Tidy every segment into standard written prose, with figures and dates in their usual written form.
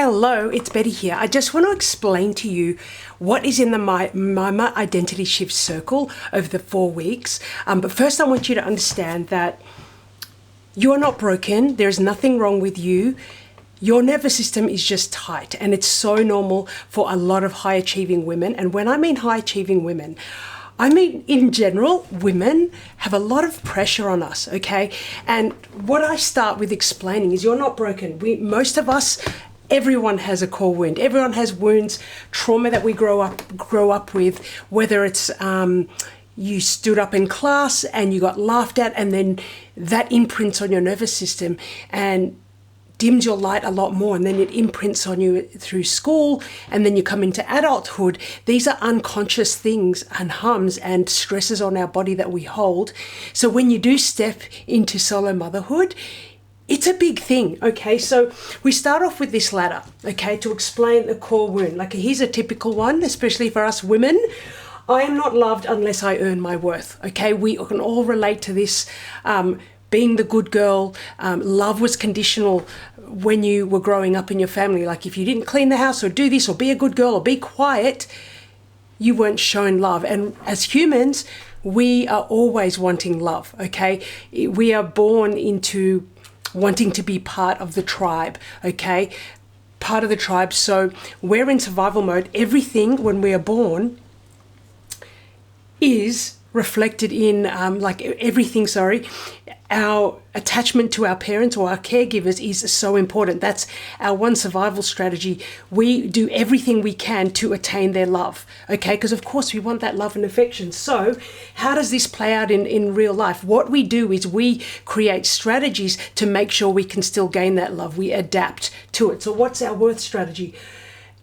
Hello, it's Betty here. I just want to explain to you what is in the Mama Identity Shift Circle over the 4 weeks. But first I want you to understand that you're not broken. There's nothing wrong with you. Your nervous system is just tight, and it's so normal for a lot of high achieving women. And when I mean high achieving women, I mean, in general, women have a lot of pressure on us, okay? And what I start with explaining is you're not broken. Most of us, everyone has a core wound. Everyone has wounds, trauma that we grow up with, whether it's you stood up in class and you got laughed at, and then that imprints on your nervous system and dims your light a lot more, and then it imprints on you through school, and then you come into adulthood. These are unconscious things and hums and stresses on our body that we hold. So when you do step into solo motherhood, it's a big thing, okay? So we start off with this ladder, okay, to explain the core wound. Like, here's a typical one, especially for us women. I am not loved unless I earn my worth, okay? We can all relate to this. Being the good girl, love was conditional when you were growing up in your family. Like, if you didn't clean the house or do this or be a good girl or be quiet, you weren't shown love. And as humans, we are always wanting love, okay? We are born into wanting to be part of the tribe, okay? Part of the tribe. So we're in survival mode. Everything when we are born is reflected in our attachment to our parents or our caregivers is so important. That's our one survival strategy. We do everything we can to attain their love, okay? Because of course we want that love and affection. So how does this play out in real life? What we do is we create strategies to make sure we can still gain that love. We adapt to it. So what's our worth strategy?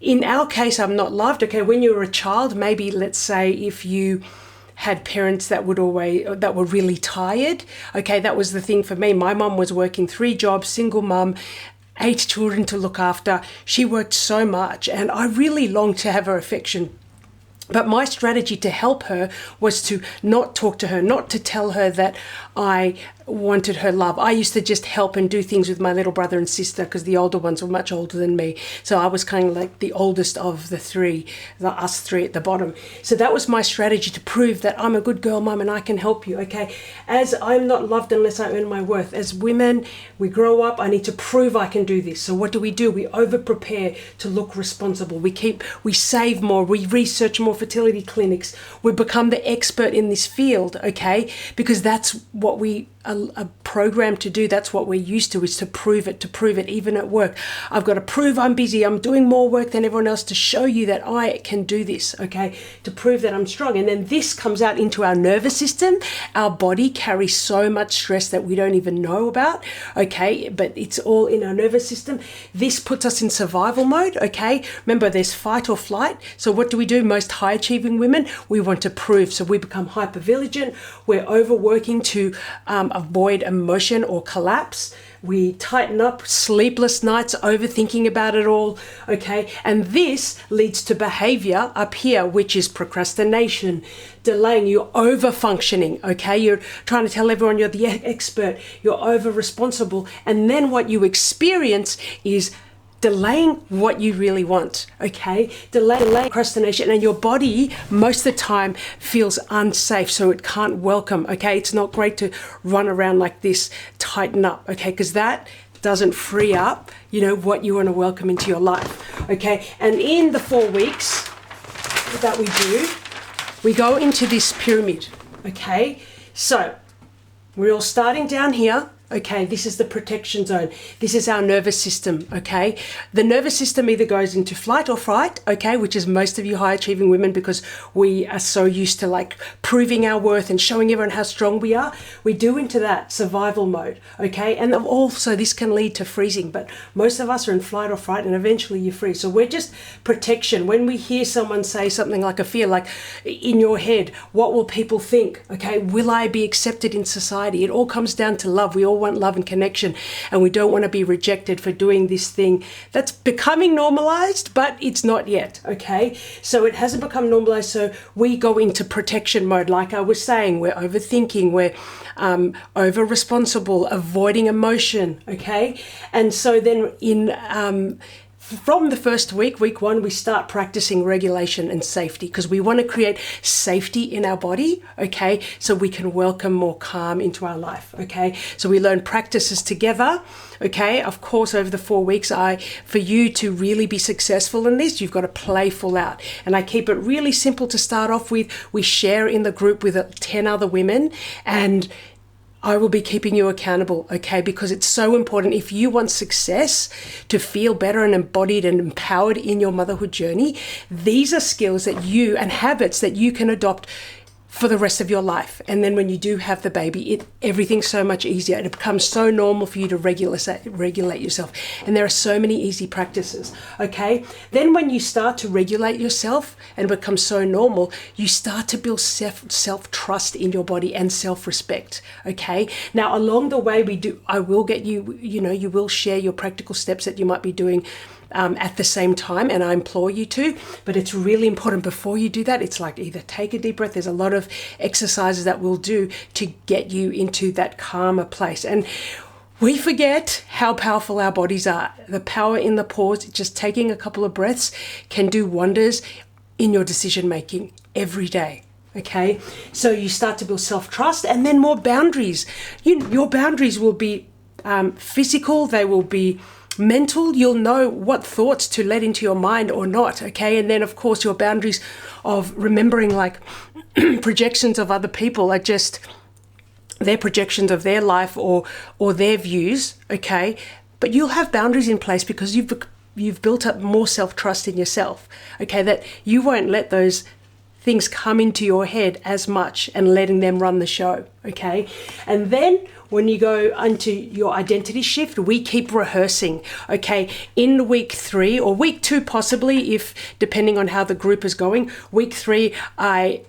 In our case, I'm not loved, okay? When you were a child, maybe let's say if you had parents that were really tired. Okay, that was the thing for me. My mum was working 3 jobs, single mum, 8 children to look after. She worked so much, and I really longed to have her affection. But my strategy to help her was to not talk to her, not to tell her that I wanted her love. I used to just help and do things with my little brother and sister because the older ones were much older than me. So I was kind of like the oldest of the three, us three at the bottom. So that was my strategy to prove that I'm a good girl, mum, and I can help you, okay? As I'm not loved unless I earn my worth. As women, we grow up, I need to prove I can do this. So what do? We over-prepare to look responsible. We save more, we research more fertility clinics. We become the expert in this field, okay? Because that's what we are programmed to do. That's what we're used to, is to prove it, even at work. I've got to prove I'm busy. I'm doing more work than everyone else to show you that I can do this, okay? To prove that I'm strong. And then this comes out into our nervous system. Our body carries so much stress that we don't even know about, okay? But it's all in our nervous system. This puts us in survival mode, okay? Remember, there's fight or flight. So what do? Most high achieving women, we want to prove. So we become hyper vigilant. We're overworking to avoid emotion or collapse. We tighten up, sleepless nights, overthinking about it all, okay? And this leads to behavior up here, which is procrastination, delaying. You're over-functioning, okay? You're trying to tell everyone you're the expert, you're over-responsible, and then what you experience is delaying what you really want, okay? Delay, procrastination, and your body most of the time feels unsafe, so it can't welcome, okay? It's not great to run around like this, tighten up, okay? Because that doesn't free up, what you want to welcome into your life, okay? And in the 4 weeks that we do, we go into this pyramid, okay? So we're all starting down here. Okay, this is the protection zone. This is our nervous system, okay? The nervous system either goes into flight or fright, okay, which is most of you high achieving women, because we are so used to like proving our worth and showing everyone how strong we are. We do into that survival mode, okay? And also this can lead to freezing, but most of us are in flight or fright, and eventually you freeze. So we're just protection. When we hear someone say something like a fear, like in your head, what will people think, okay? Will I be accepted in society? It all comes down to love. We all want love and connection, and we don't want to be rejected for doing this thing that's becoming normalized, but it's not yet, okay? So it hasn't become normalized, so we go into protection mode. Like I was saying, we're overthinking, we're over responsible, avoiding emotion, okay? And so then in from the first week, week 1, we start practicing regulation and safety, because we want to create safety in our body, okay, so we can welcome more calm into our life, okay. So we learn practices together, okay. Of course, over the 4 weeks, for you to really be successful in this, you've got to play full out. And I keep it really simple to start off with. We share in the group with 10 other women, and I will be keeping you accountable, okay? Because it's so important. If you want success, to feel better and embodied and empowered in your motherhood journey, these are skills that you and habits that you can adopt for the rest of your life. And then when you do have the baby, everything's so much easier. It becomes so normal for you to regulate yourself. And there are so many easy practices, okay? Then when you start to regulate yourself and it becomes so normal, you start to build self-trust in your body and self-respect, okay? Now, along the way, I will get you, you will share your practical steps that you might be doing at the same time, and I implore you to, but it's really important before you do that. It's like either take a deep breath. There's a lot of exercises that we'll do to get you into that calmer place. And we forget how powerful our bodies are. The power in the pause, just taking a couple of breaths can do wonders in your decision making every day. Okay, so you start to build self-trust, and then more boundaries. Your boundaries will be physical, they will be mental. You'll know what thoughts to let into your mind or not, okay? And then, of course, your boundaries of remembering, like, projections of other people are just their projections of their life or their views, okay? But you'll have boundaries in place because you've built up more self-trust in yourself, okay? That you won't let those things come into your head as much and letting them run the show, okay? And then when you go into your identity shift, we keep rehearsing, okay? In week 3 or week 2 possibly, if depending on how the group is going, week 3, I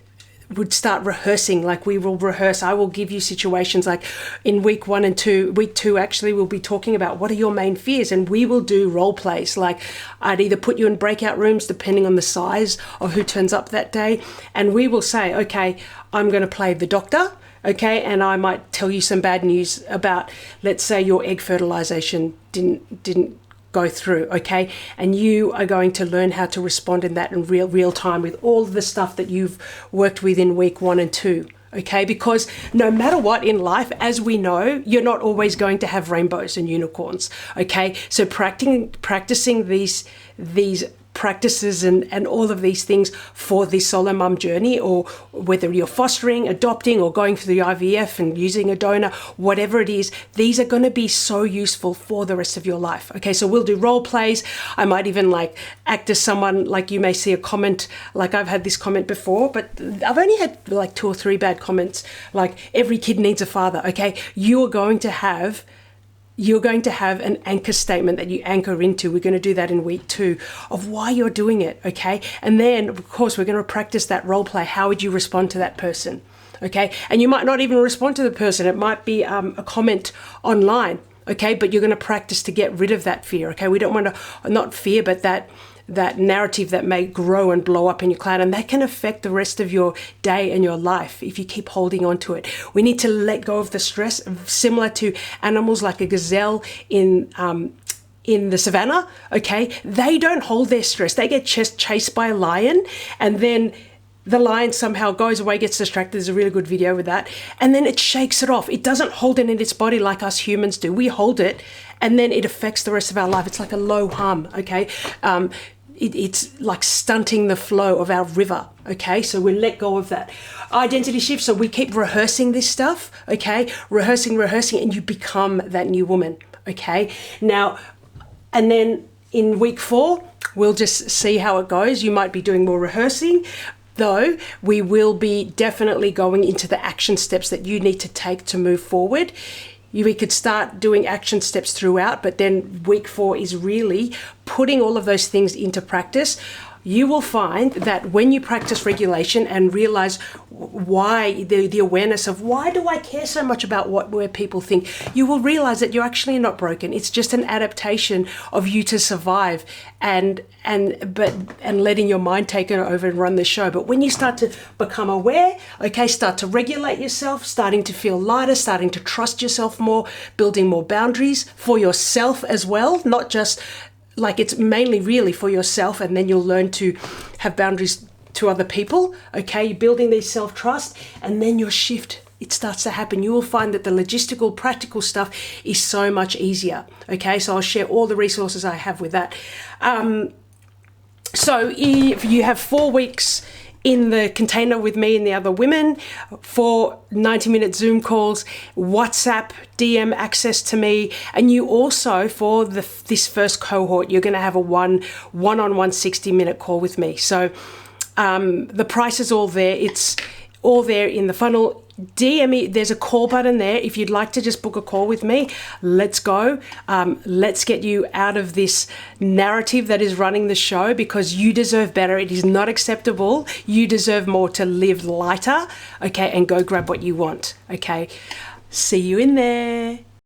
would start rehearsing. Like, we will rehearse. I will give you situations like in week 1 and 2. Week 2, actually, we'll be talking about what are your main fears, and we will do role plays. Like, I'd either put you in breakout rooms depending on the size of who turns up that day, and we will say, okay, I'm going to play the doctor, okay, and I might tell you some bad news about, let's say, your egg fertilization didn't go through, okay, and you are going to learn how to respond in that in real time with all the stuff that you've worked with in week 1 and 2, okay, because no matter what in life, as we know, you're not always going to have rainbows and unicorns, okay, so practicing these practices and all of these things for the solo mum journey, or whether you're fostering, adopting, or going through the IVF and using a donor, whatever it is, these are going to be so useful for the rest of your life. Okay, so we'll do role plays. I might even like act as someone, like you may see a comment, like I've had this comment before, but I've only had like 2 or 3 bad comments, like every kid needs a father. Okay, you're going to have an anchor statement that you anchor into. We're going to do that in week 2 of why you're doing it, okay? And then, of course, we're going to practice that role play. How would you respond to that person, okay? And you might not even respond to the person. It might be a comment online, okay? But you're going to practice to get rid of that fear, okay? We don't want to, not fear, but that narrative that may grow and blow up in your cloud, and that can affect the rest of your day and your life if you keep holding on to it. We need to let go of the stress, similar to animals like a gazelle in the savannah, okay? They don't hold their stress. They get chased by a lion, and then the lion somehow goes away, gets distracted. There's a really good video with that. And then it shakes it off. It doesn't hold it in its body like us humans do. We hold it, and then it affects the rest of our life. It's like a low hum, okay? It's like stunting the flow of our river, okay? So we let go of that. Identity shift, so we keep rehearsing this stuff, okay? Rehearsing, and you become that new woman, okay? Now, and then in week 4, we'll just see how it goes. You might be doing more rehearsing, though we will be definitely going into the action steps that you need to take to move forward. We could start doing action steps throughout, but then week 4 is really putting all of those things into practice. You will find that when you practice regulation and realize why, the awareness of why do I care so much about where people think, you will realize that you're actually not broken. It's just an adaptation of you to survive and letting your mind take it over and run the show. But when you start to become aware, okay, start to regulate yourself, starting to feel lighter, starting to trust yourself more, building more boundaries for yourself as well, not just like it's mainly really for yourself, and then you'll learn to have boundaries to other people. Okay, you're building these self-trust, and then your shift, it starts to happen. You will find that the logistical, practical stuff is so much easier. Okay, so I'll share all the resources I have with that. So if you have 4 weeks in the container with me and the other women, for 90-minute Zoom calls, WhatsApp, DM access to me, and you also, for this first cohort, you're going to have a one-on-one 60-minute call with me. So the price is all there. It's all there in the funnel. DM me. There's a call button there. If you'd like to just book a call with me, let's go. Let's get you out of this narrative that is running the show, because you deserve better. It is not acceptable. You deserve more to live lighter, okay, and go grab what you want, okay? See you in there.